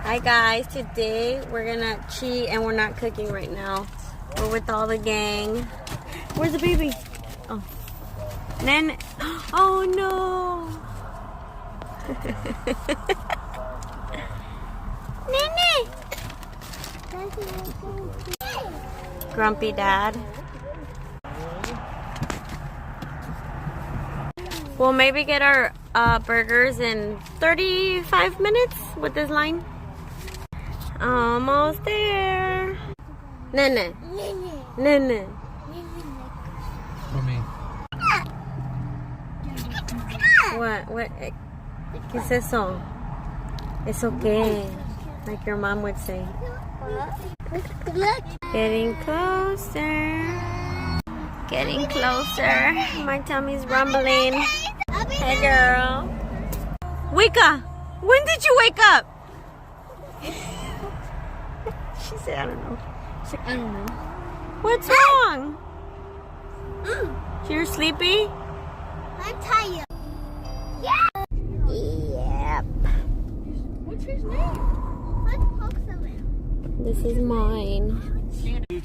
Hi guys, today we're gonna cheat and we're not cooking right now. We're with all the gang. Where's the baby? Oh. Nene. Oh no. Nene. Grumpy dad. We'll maybe get our burgers in 35 minutes with this line. Almost there. Nene. Nene. For me. What? ¿Qué es eso? ¿Eso qué? Like your mom would say. Getting closer. Getting closer. My tummy's rumbling. Hey girl. Wika, when did you wake up? She said, I don't know. She's like, I don't know. What's wrong? You're sleepy? I'm tired. Yep. What's his name? Let's poke something. This is mine.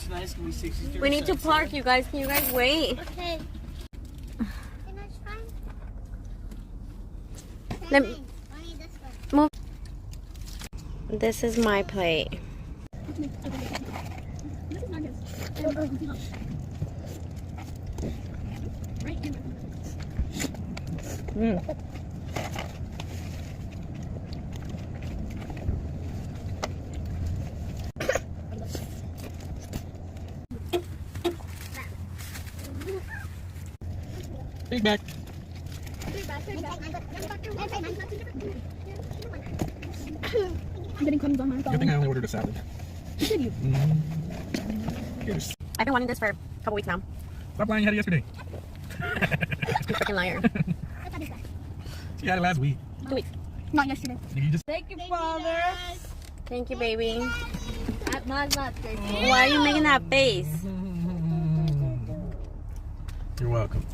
Tonight's gonna be 63. We need to park, you guys. Can you guys wait? Okay. Can I try? Let I need this one. Move. This is my plate. Big back. I'm getting crumbs on my phone. Good thing I only ordered a salad. Did you? Here's. I've been wanting this for a couple weeks now. Stop lying, you had it yesterday. You freaking liar. You had it last week. 2 weeks. Not yesterday. You just. Thank you, Father. Thank you, baby. Not Why are you making that face? You're welcome.